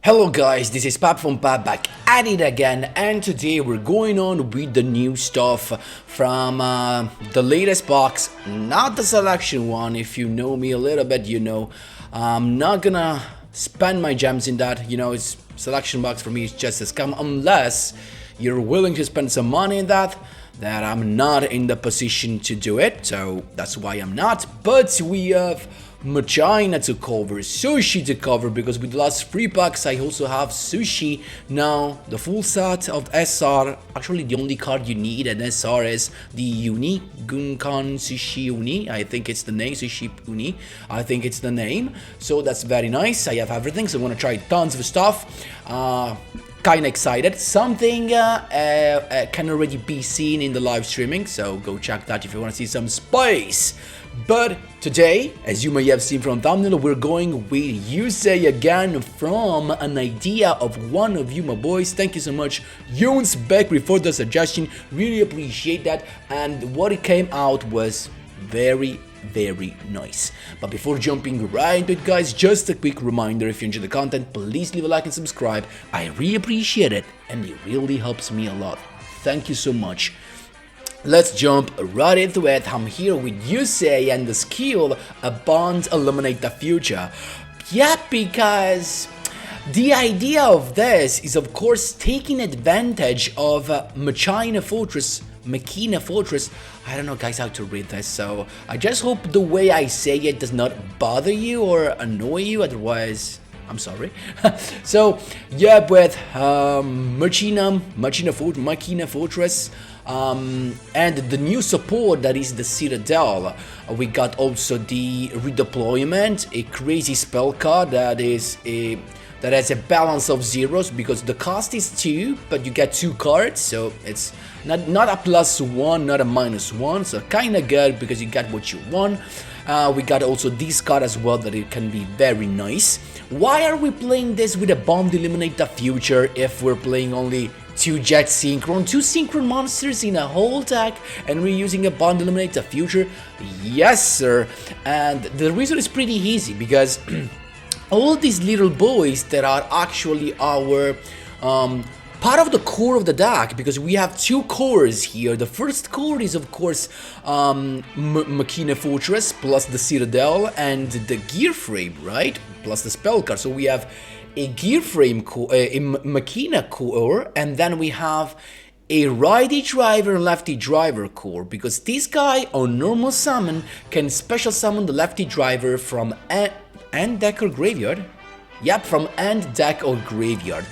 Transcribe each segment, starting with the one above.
Hello guys, this is Pap from Pap back at it again, and today we're going on with the new stuff from the latest box, not the selection one. If you know me a little bit, you know I'm not gonna spend my gems in that. You know, it's selection box for me, it's just a scam unless you're willing to spend some money in that I'm not in the position to do it, so that's why I'm not. But we have MACHINA to cover, Sushi to cover, because with the last 3 packs I also have Sushi. Now the full set of SR, actually the only card you need in SR is the Uni, Gunkan Sushi Uni, I think it's the name, Sushi Uni, I think it's the name, so that's very nice. I have everything, so I'm gonna try tons of stuff. Kinda excited. Something can already be seen in the live streaming, so go check that if you want to see some spice. But today, as you may have seen from thumbnail, we're going with Yusei again from an idea of one of you, my boys. Thank you so much, Youn's Bakery, for the suggestion. Really appreciate that, and what it came out was very nice. But before jumping right into it, guys, just a quick reminder: if you enjoy the content, please leave a like and subscribe. I really appreciate it, and it really helps me a lot. Thank you so much. Let's jump right into it. I'm here with Yusei and the skill A Bond Eliminate the Future. Yeah, because the idea of this is, of course, taking advantage of MACHINA Fortress. I don't know, guys, how to read this, so I just hope the way I say it does not bother you or annoy you, otherwise I'm sorry. So yeah, with MACHINA Fortress, and the new support that is the Citadel. We got also the redeployment, a crazy spell card that has a balance of zeros, because the cost is 2, but you get 2 cards, so it's not a +1, not a -1, so kinda good because you get what you want. We got also this card as well, that it can be very nice. Why are we playing this with a Bomb to Eliminate the Future if we're playing only 2 Jet Synchron, 2 Synchron monsters in a whole deck, and we're using a Bomb to Eliminate the Future? Yes, sir. And the reason is pretty easy, because all these little boys that are actually our part of the core of the deck, because we have 2 cores here. The first core is, of course, MACHINA Fortress plus the Citadel and the Gear Frame, right? Plus the spell card. So we have a Gear Frame core, a MACHINA core, and then we have a righty driver and lefty driver core, because this guy on normal summon can special summon the lefty driver from end deck or graveyard. Yep, from end deck or graveyard,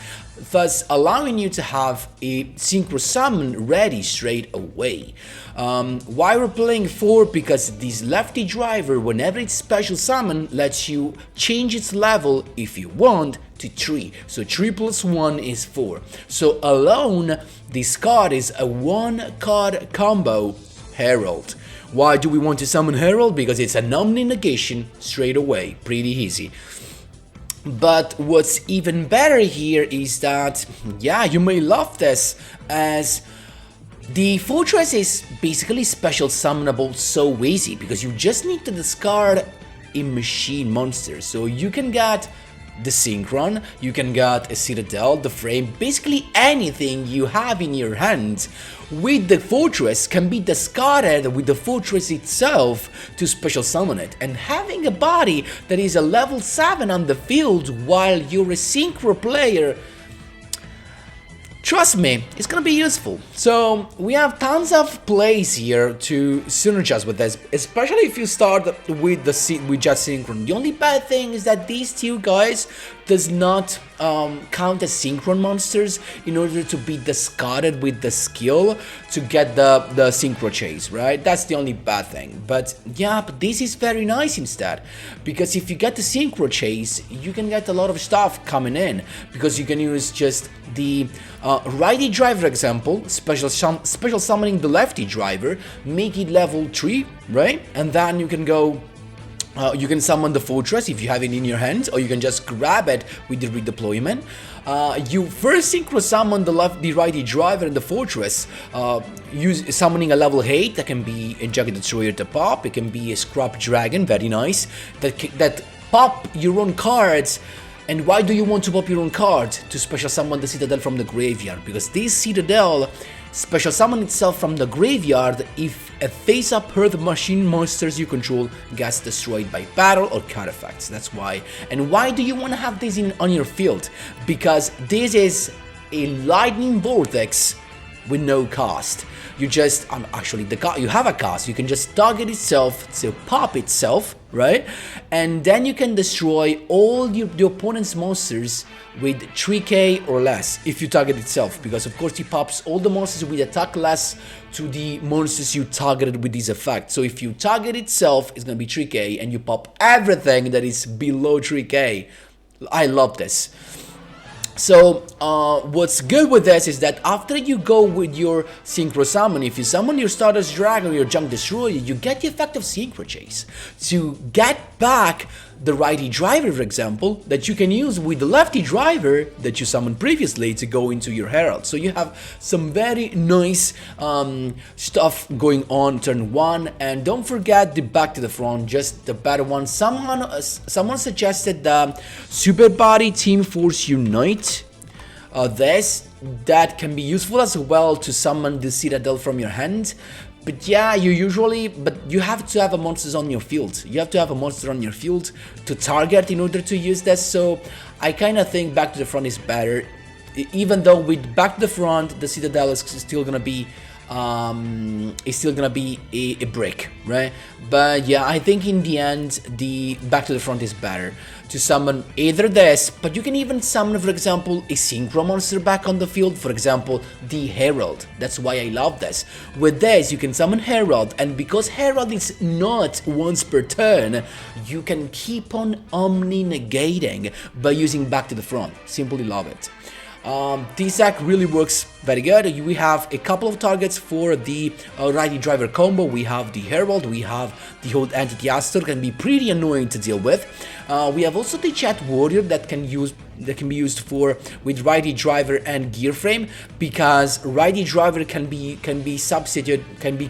thus allowing you to have a synchro summon ready straight away. Why we're playing 4? Because this lefty driver, whenever it's special summon, lets you change its level if you want to 3. So 3 + 1 is 4. So alone, this card is a 1-card combo Herald. Why do we want to summon Herald? Because it's an Omni negation straight away, pretty easy. But what's even better here is that, yeah, you may love this, as the Fortress is basically special summonable so easy, because you just need to discard a machine monster. So you can get the Synchron, you can get a Citadel, the Frame, basically anything you have in your hand with the Fortress can be discarded with the Fortress itself to special summon it. And having a body that is a level 7 on the field while you're a Synchro player, trust me, it's gonna be useful. So we have tons of plays here to synergize with this, especially if you start with Jet Synchron. The only bad thing is that these 2 guys does not count as Synchron monsters in order to be discarded with the skill to get the Synchro Chase, right? That's the only bad thing. But yeah, but this is very nice instead, because if you get the Synchro Chase, you can get a lot of stuff coming in, because you can use just the righty driver example, special summoning the lefty driver, make it level 3, right? And then you can go, you can summon the Fortress if you have it in your hands, or you can just grab it with the redeployment. You first synchro summon the righty driver and the Fortress, summoning a level 8 that can be a Jagged Destroyer to pop, it can be a Scrap Dragon, very nice, that pop your own cards And why do you want to pop your own card to special summon the Citadel from the graveyard? Because this Citadel special summon itself from the graveyard if a face-up Earth machine monsters you control gets destroyed by battle or card effects. That's why. And why do you want to have this on your field? Because this is a lightning vortex with no cost. You just actually you have a cost. You can just target itself to pop itself, right? And then you can destroy all the opponent's monsters with 3k or less if you target itself, because of course it pops all the monsters with attack less to the monsters you targeted with this effect. So if you target itself, it's gonna be 3k, and you pop everything that is below 3k. I love this. So what's good with this is that after you go with your Synchro Summon, if you summon your Stardust Dragon or your Junk Destroyer, you get the effect of Synchro Chase to get back the righty driver, for example, that you can use with the lefty driver that you summoned previously to go into your Herald. So you have some very nice stuff going on turn 1. And don't forget the back to the front, just the better one. Someone suggested the Super Body Team Force Unite. That can be useful as well to summon the Citadel from your hand. But yeah, you have to have a monster on your field. You have to have a monster on your field to target in order to use this. So I kind of think back to the front is better. Even though with back to the front, the Citadel is still gonna be a brick, right? But yeah, I think in the end, the back to the front is better to summon either this, but you can even summon, for example, a Synchro monster back on the field, for example, the Herald. That's why I love this. With this, you can summon Herald, and because Herald is not once per turn, you can keep on omni-negating by using back to the front. Simply love it. This deck really works very good. We have a couple of targets for the righty driver combo. We have the Herald, we have the old Entity Astor, can be pretty annoying to deal with. We have also the Jet Warrior that can be used for with righty driver and gear frame, because righty driver can be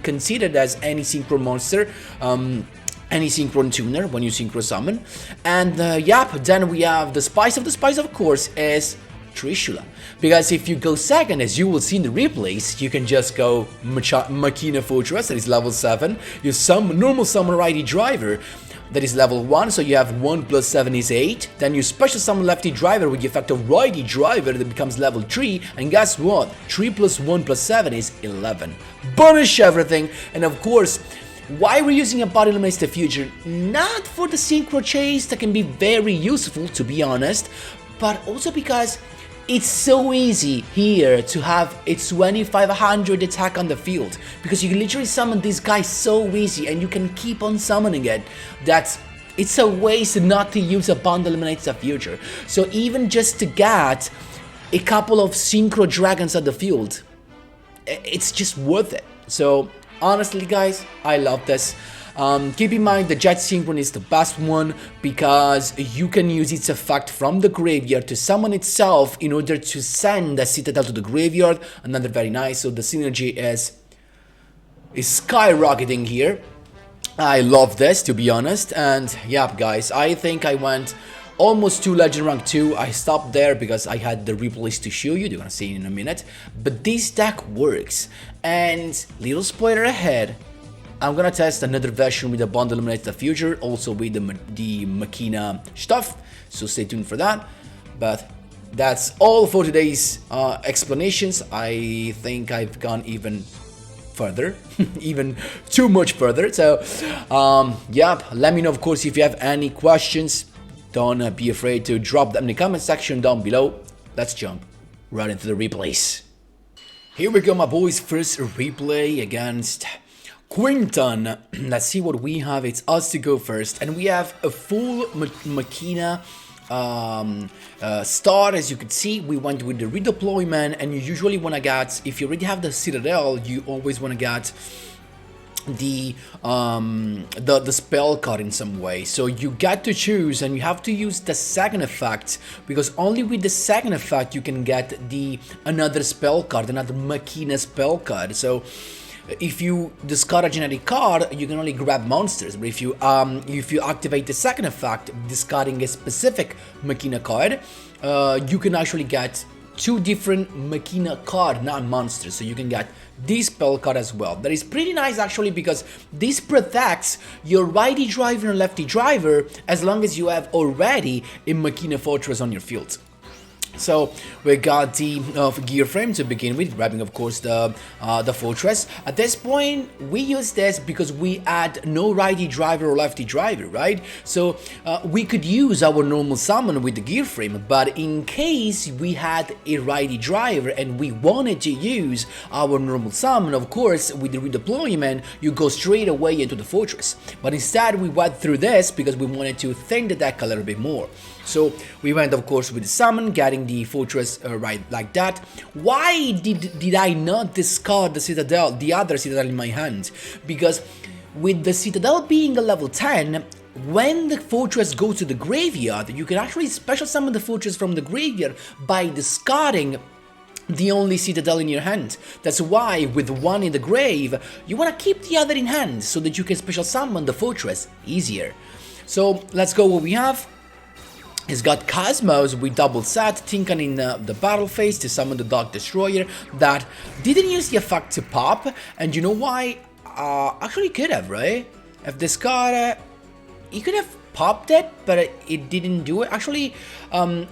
considered as any synchro monster. Any synchron tuner when you synchro summon. And then we have the spice of course is Trishula, because if you go second, as you will see in the replays, you can just go Machina Fortress, that is level 7, you normal summon righty driver, that is level 1, so you have 1 plus 7 is 8, then you special summon lefty driver with the effect of righty driver that becomes level 3, and guess what, 3 plus 1 plus 7 is 11. Punish everything, and of course, why we're using a Body Eliminates the Future? Not for the Synchro Chase, that can be very useful to be honest, but also because it's so easy here to have a 2500 attack on the field, because you can literally summon this guy so easy and you can keep on summoning it. It's a waste not to use a Bond Eliminates the Future. So even just to get a couple of Synchro Dragons on the field, it's just worth it. So honestly guys, I love this. Keep in mind the Jet Synchron is the best one because you can use its effect from the graveyard to summon itself in order to send the Citadel to the graveyard. Another very nice, so the synergy is skyrocketing here. I love this, to be honest. And yeah guys, I think I went almost to Legend Rank 2. I stopped there because I had the replays to show you, you're gonna see in a minute. But this deck works, and little spoiler ahead, I'm gonna test another version with the Bond Eliminates the Future, also with the Machina stuff, so stay tuned for that. But that's all for today's explanations. I think I've gone even further, even too much further. So, yeah, let me know, of course, if you have any questions. Don't be afraid to drop them in the comment section down below. Let's jump right into the replays. Here we go, my boys. First replay against Quinton. Let's see what we have. It's us to go first, and we have a full Machina start. As you can see, we went with the redeployment, and you usually want to get, if you already have the Citadel, you always want to get the spell card in some way. So you get to choose, and you have to use the second effect, because only with the second effect you can get another spell card, another Machina spell card. So if you discard a generic card, you can only grab monsters. But if you activate the second effect, discarding a specific Machina card, you can actually get 2 different Machina card, not monsters. So you can get this spell card as well. That is pretty nice actually, because this protects your righty driver and lefty driver as long as you have already a Machina Fortress on your field. So we got the gear frame to begin with, grabbing of course the fortress. At this point we use this because we had no righty driver or lefty driver, right? So we could use our normal summon with the gear frame, but in case we had a righty driver and we wanted to use our normal summon, of course with the redeployment you go straight away into the fortress. But instead we went through this because we wanted to thin the deck a little bit more. So we went of course with the summon, getting the fortress right like that. Why did I not discard the citadel, the other citadel in my hand? Because with the citadel being a level 10, when the fortress goes to the graveyard, you can actually special summon the fortress from the graveyard by discarding the only citadel in your hand. That's why with one in the grave, you want to keep the other in hand so that you can special summon the fortress easier. So let's go what we have. He's got Cosmos with double set, Tinkan in the battle phase to summon the Dark Destroyer that didn't use the effect to pop, and you know why? Actually could have, right? If this card, he could have popped it, but it didn't do it. Actually,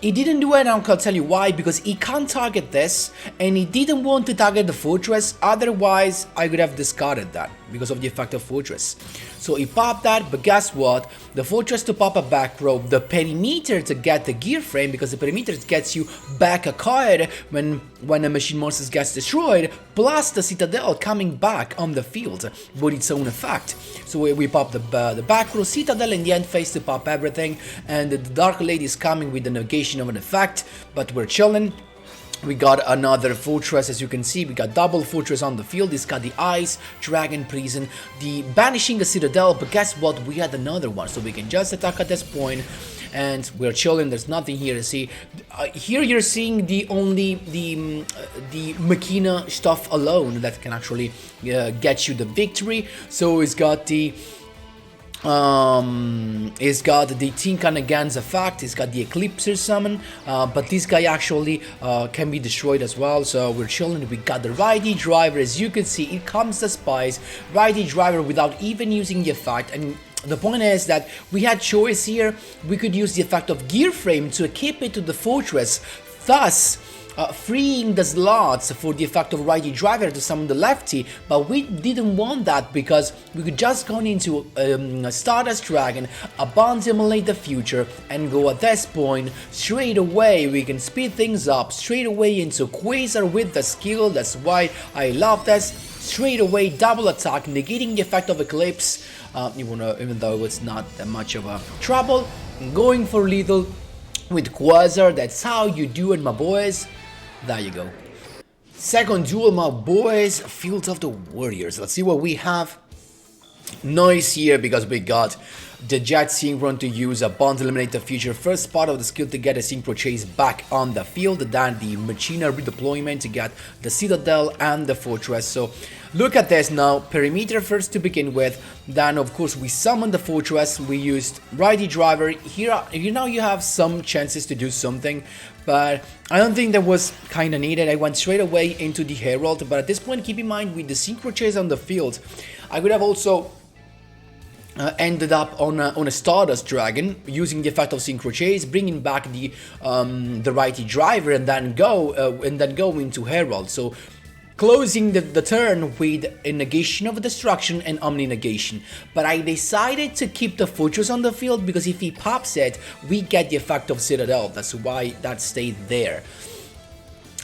he didn't do it, and I'll tell you why, because he can't target this, and he didn't want to target the fortress, otherwise I could have discarded that, because of the effect of fortress. So he popped that, but guess what? The fortress to pop a back row, the perimeter to get the gear frame, because the perimeter gets you back a card when a machine monster gets destroyed, plus the citadel coming back on the field with its own effect. So we pop the back row, citadel in the end phase to pop everything, and the Dark Lady is coming with the negation of an effect, but we're chilling. We got another fortress, as you can see, we got double fortress on the field. It's got the Ice, Dragon Prison, the Banishing a Citadel, but guess what, we had another one, so we can just attack at this point, and we're chilling, there's nothing here to see. Here you're seeing the Machina stuff alone that can actually get you the victory. So it's got the Tinkan against effect, it's got the Eclipser summon, but this guy actually can be destroyed as well, so we're chilling. We got the righty driver, as you can see, it comes the spice, righty driver without even using the effect, and the point is that we had choice here. We could use the effect of gear frame to equip it to the fortress, thus freeing the slots for the effect of righty driver to summon the lefty, but we didn't want that because we could just go into Stardust Dragon, Abandonate the Future, and go at this point straight away. We can speed things up straight away into Quasar with the skill. That's why I love this. Straight away double attack, negating the effect of Eclipse, even though it's not that much of a trouble. Going for lethal with Quasar, that's how you do it, my boys. There you go. Second duel, my boys, Field of the Warriors. Let's see what we have. Noise here because we got the Jet Synchron to use a bond eliminate the future. First part of the skill to get a Synchro Chase back on the field. Then the Machina redeployment to get the Citadel and the Fortress. So look at this now. Perimeter first to begin with. Then of course we summoned the Fortress. We used righty driver. Here now you have some chances to do something, but I don't think that was kind of needed. I went straight away into the Herald, but at this point keep in mind with the Synchro Chase on the field, I could have also ended up on a Stardust Dragon using the effect of Synchro Chase, bringing back the righty driver, and then go into Herald. So closing the turn with a negation of destruction and omni negation. But I decided to keep the Fortress on the field because if he pops it, we get the effect of Citadel. That's why that stayed there.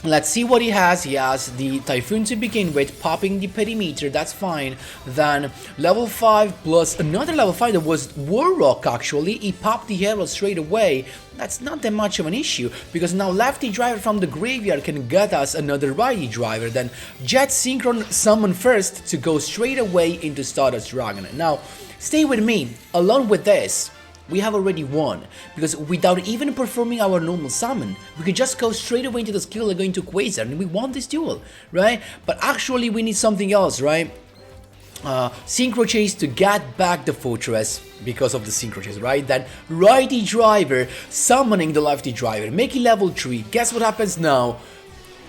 Let's see what he has. He has the Typhoon to begin with, popping the perimeter, that's fine. Then level 5 plus another level 5 that was Warrock actually. He popped the Herald straight away. That's not that much of an issue because now lefty driver from the graveyard can get us another righty driver. Then Jet Synchron summon first to go straight away into Stardust Dragon. Now stay with me. Along with this, we have already won, because without even performing our normal summon, we could just go straight away into the skill and go into Quasar, and we won this duel, right? But actually we need something else, right? Synchro Chase to get back the fortress because of the Synchro Chase, right? Then Righty Driver summoning the Lefty Driver, making level 3. Guess what happens now?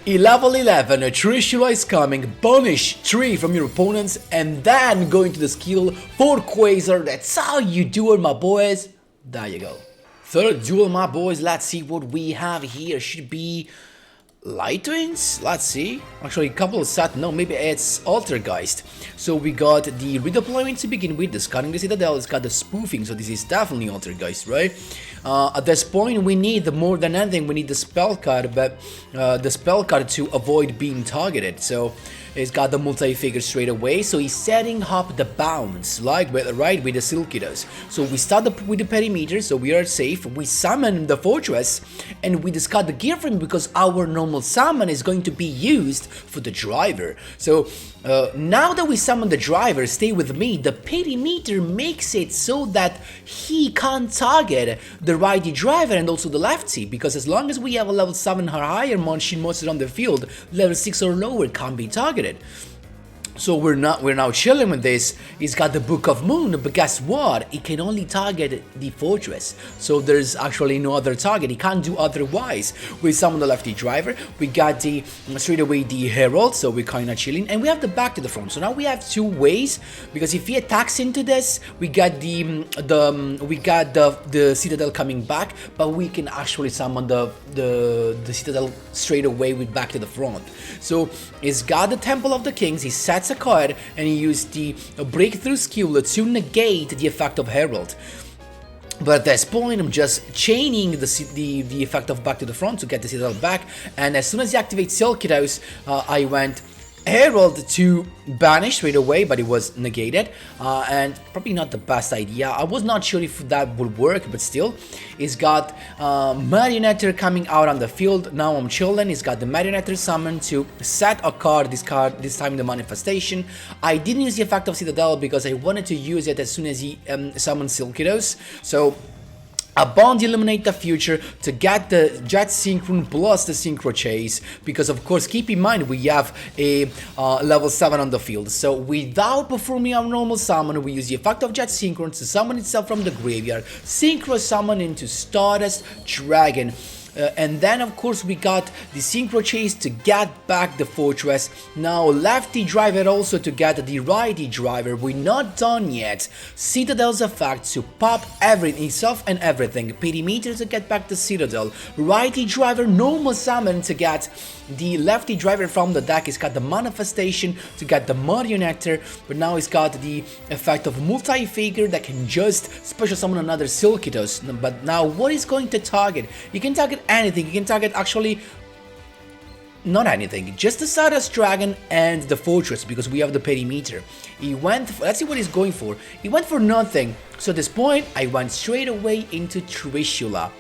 Level 11, a Trishula is coming, banish 3 from your opponents, and then go into the skill for Quasar. That's how you do it, my boys. There you go. Third duel, my boys. Let's see what we have here. Should be Light Twins? Let's see. Actually, a couple of set. No, maybe it's Altergeist. So we got the redeployment to begin with, the Scanning the Citadel, it's got the spoofing, so this is definitely Altergeist, right? At this point, we need, more than anything, we need the spell card, but the spell card to avoid being targeted. So he's got the multi-figure straight away, so he's setting up the bounce, like right with the Silkidos. So we start with the perimeter, so we are safe. We summon the fortress, and we discard the gear frame because our normal summon is going to be used for the driver. So now that we summon the driver, stay with me, the perimeter makes it so that he can't target the righty driver and also the lefty, because as long as we have a level 7 or higher machine monster on the field, level 6 or lower can't be targeted. So we're now chilling with this. He's got the Book of Moon, but guess what? He can only target the fortress. So there's actually no other target. He can't do otherwise. We summon the lefty driver. We got the straight away the Herald, so we're kind of chilling, and we have the back to the front. So now we have two ways, because if he attacks into this, we got the Citadel coming back, but we can actually summon the Citadel straight away with back to the front. So he's got the Temple of the Kings. He sets a card and he used the breakthrough skill to negate the effect of Herald. But at this point, I'm just chaining the effect of back to the front to get the Citadel back, and as soon as he activates Silkidos, I went Herald to banish straight away, but it was negated, and probably not the best idea. I was not sure if that would work, but still. He's got Marionetter coming out on the field. Now I'm chilling. He's got the Marionetter summon to set a card, this time the manifestation. I didn't use the effect of Citadel because I wanted to use it as soon as he summoned Silkidos. So a bond eliminate the future to get the Jet Synchron plus the Synchro Chase, because of course keep in mind we have a level 7 on the field. So without performing our normal summon, we use the effect of Jet Synchron to summon itself from the graveyard, Synchro summon into Stardust Dragon. And then of course we got the Synchro Chase to get back the fortress. Now lefty driver also to get the righty driver. We're not done yet. Citadel's effect to pop everything, himself and everything. Perimeter to get back the Citadel. Righty driver normal summon to get the lefty driver from the deck. He's got the manifestation to get the Marionetter, but now he's got the effect of multi-figure that can just special summon another Silkidos. But now what is going to target? You can target anything. You can target actually not anything, just the Stardust Dragon and the Fortress, because we have the perimeter. He went for, let's see what he's going for. He went for nothing. So at this point I went straight away into Trishula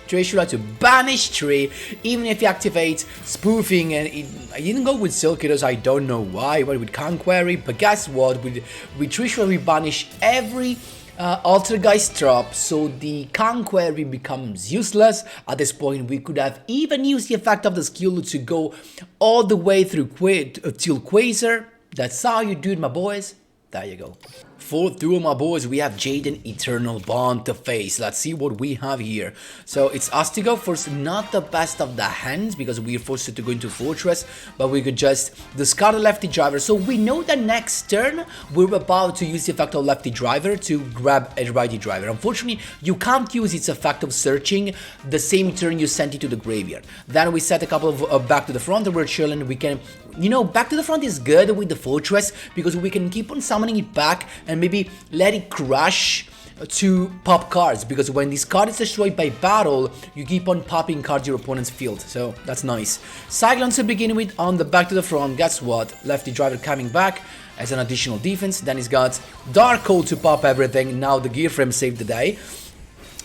to banish 3, even if he activates spoofing, and I didn't go with Silkidos, I don't know why, but with Conquery. But guess what, with Trishula we banish every Altergeist drop, so the Conquery becomes useless. At this point we could have even used the effect of the skill to go all the way through till Quasar. That's how you do it, my boys. There you go. Fourth duel, my boys, we have Jaden Eternal Bond to face. Let's see what we have here. So it's us to go first, not the best of the hands because we are forced to go into Fortress, but we could just discard the lefty driver. So we know that next turn we're about to use the effect of lefty driver to grab a righty driver. Unfortunately, you can't use its effect of searching the same turn you sent it to the graveyard. Then we set a couple of back to the front and we're chilling. We can, you know, back to the front is good with the Fortress because we can keep on summoning it back and maybe let it crash to pop cards, because when this card is destroyed by battle, you keep on popping cards your opponent's field, so that's nice. Cyclone to begin with on the back to the front. Guess what? Lefty driver coming back as an additional defense. Then he's got Dark Hole to pop everything. Now the gear frame saved the day.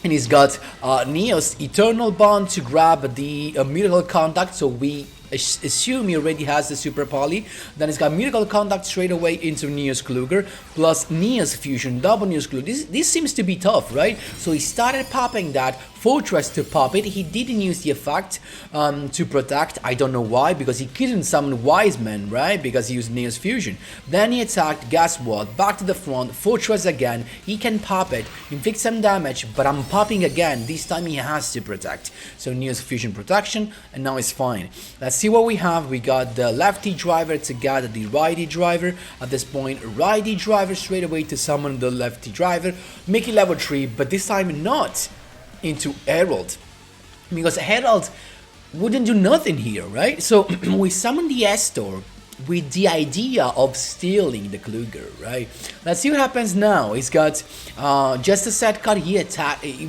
And he's got Neos Eternal Bond to grab the Miracle Contact, so we assume he already has the Super Poly. Then he's got Miracle Contact straight away into Neos Kluger, plus Neos Fusion, double Neos Kluger. This seems to be tough, right? So he started popping that Fortress to pop it. He didn't use the effect to protect. I don't know why, because he couldn't summon Wise Man, right? Because he used Neos Fusion. Then he attacked, guess what? Back to the front, Fortress again. He can pop it, inflict some damage, but I'm popping again. This time he has to protect. So Neos Fusion protection, and now it's fine. Let's see what we have. We got the lefty driver to get the righty driver. At this point, righty driver straight away to summon the lefty driver. Make it level 3, but this time not into Herald, because Herald wouldn't do nothing here, right? So we summon the Estor with the idea of stealing the Kluger, right? Let's see what happens now. He's got just a set card. He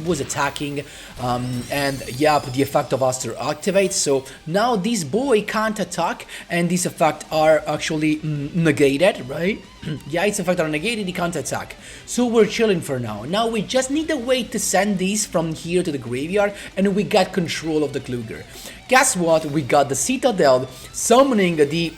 was attacking, and yeah, the effect of Aster activates. So now this boy can't attack, and these effects are actually negated, right? Yeah, its effects are negated, he can't attack. So we're chilling for now. Now we just need a way to send these from here to the graveyard, and we got control of the Kluger. Guess what? We got the Citadel summoning the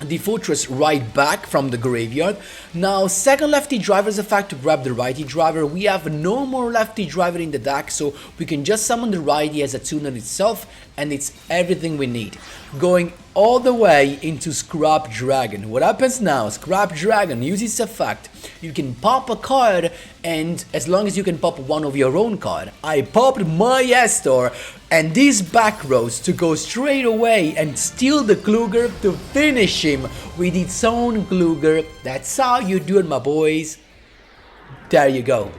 the Fortress right back from the graveyard. Now second lefty driver's effect to grab the righty driver. We have no more lefty driver in the deck, so we can just summon the righty as a tuner itself, and it's everything we need. Going all the way into Scrap Dragon. What happens now? Scrap Dragon uses effect. You can pop a card, and as long as you can pop one of your own card. I popped my Estor and this back rows to go straight away and steal the Kluger to finish him with its own Kluger. That's how you do it, my boys. There you go.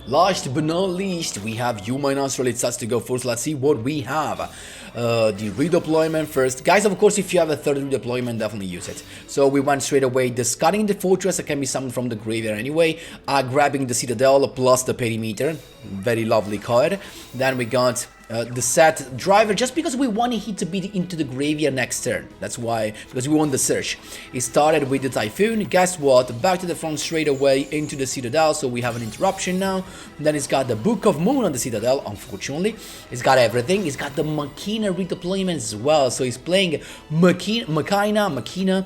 Last but not least, we have Human Astral. It starts to go first. Let's see what we have. The redeployment first. Guys, of course, if you have a third redeployment, definitely use it. So we went straight away discarding the Fortress that can be summoned from the graveyard anyway. Grabbing the Citadel plus the Perimeter. Very lovely card. Then we got the set driver, just because we wanted him to be into the graveyard next turn. That's why, because we want the search. It started with the Typhoon. Guess what? Back to the front straight away into the Citadel, so we have an interruption now. Then it's got the Book of Moon on the Citadel, unfortunately. It's got everything. It's got the MACHINA redeployment as well, so he's playing MACHINA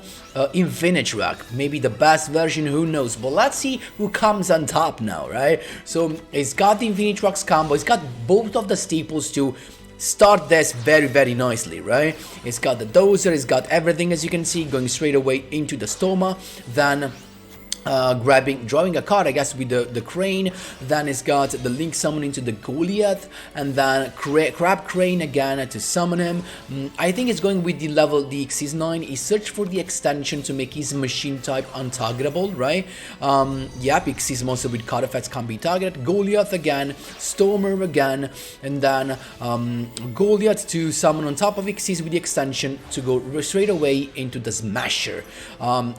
Infinitrack. Maybe the best version, who knows. But let's see who comes on top now, right? So it's got the Infinitrack's combo. It's got both of the staples to start this very, very nicely, right? It's got the Dozer, it's got everything, as you can see, going straight away into the Stoma, then drawing a card, I guess, with the Crane. Then it's got the Link summon into the Goliath, and then Crab Crane again to summon him. I think it's going with the level the Xyz9. He searched for the extension to make his machine type untargetable, right? Yep, Xyz monster with card effects can be targeted. Goliath again, Stormer again, and then Goliath to summon on top of Xyz with the extension to go straight away into the Smasher.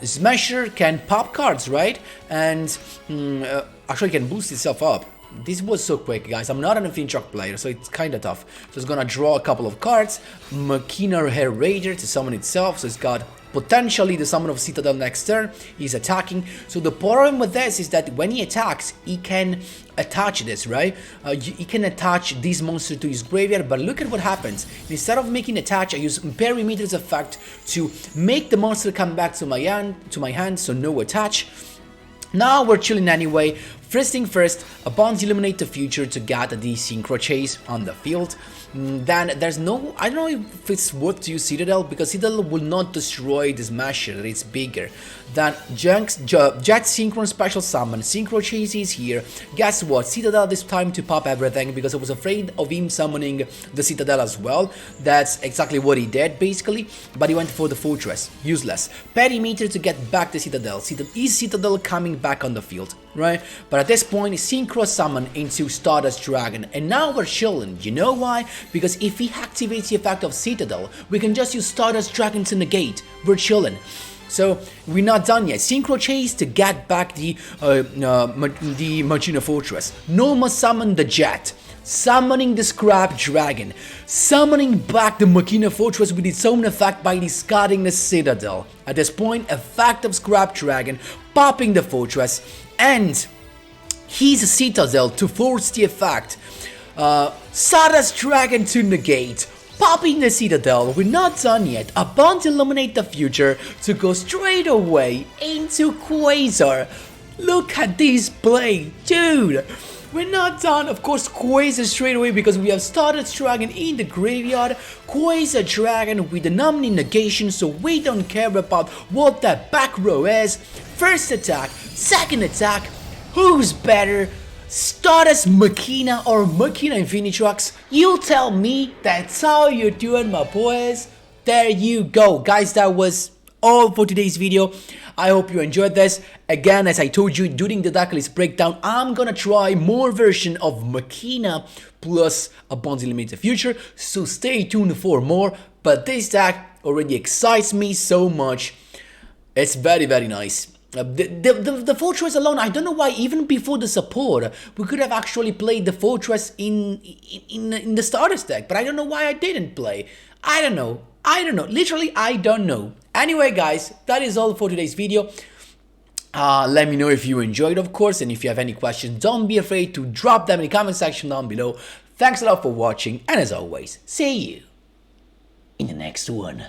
Smasher can pop cards, right? And actually can boost itself up. This was so quick, guys. I'm not an Infinitrack player, so it's kind of tough. So it's gonna draw a couple of cards. MACHINA Hair Raider to summon itself, so it's got potentially the summon of Citadel next turn. He's attacking. So the problem with this is that when he attacks, he can attach this, right? He can attach this monster to his graveyard, but look at what happens. Instead of making attach, I use Perimeter's effect to make the monster come back to my hand, so no attach. Now we're chilling anyway. First thing first, Bonds Illuminate the Future to get the Synchro Chase on the field. Then there's no, I don't know if it's worth to use Citadel, because Citadel will not destroy the Smasher, it's bigger. Then Jet Synchron Special Summon, Synchro Chase is here. Guess what, Citadel this time to pop everything, because I was afraid of him summoning the Citadel as well. That's exactly what he did basically, but he went for the Fortress, useless. Perimeter to get back the Citadel. Is Citadel coming back on the field, right? But at this point, Synchro Summon into Stardust Dragon, and now we're chilling. You know why? Because if he activates the effect of Citadel, we can just use Stardust Dragon to negate. We're chilling. So we're not done yet. Synchro Chase to get back the MACHINA Fortress. Normal summon the Jet. Summoning the Scrap Dragon. Summoning back the MACHINA Fortress with its own effect by discarding the Citadel. At this point, effect of Scrap Dragon, popping the Fortress, and his Citadel to force the effect. Stardust Dragon to negate. Popping the Citadel, we're not done yet. About to illuminate the future to go straight away into QUASAR. Look at this play, dude. We're not done, of course, QUASAR straight away because we have STARDUST Dragon in the graveyard, QUASAR Dragon with an Omni negation, so we don't care about what that back row is. First attack, second attack, who's better? STARDUST MACHINA or MACHINA Infinitrux? You tell me, that's how you're doing, my boys. There you go, guys, that was all for today's video. I hope you enjoyed this. Again, as I told you during the deck list breakdown, I'm gonna try more version of MACHINA plus a Bonsai Limited Future, so stay tuned for more. But this deck already excites me so much. It's very nice. The fortress alone, I don't know why even before the support we could have actually played the fortress in the STARDUST deck, but I don't know why I didn't play. I don't know, literally I don't know. Anyway guys, that is all for today's video. Let me know if you enjoyed, of course, and if you have any questions, don't be afraid to drop them in the comment section down below. Thanks a lot for watching, and as always, see you in the next one.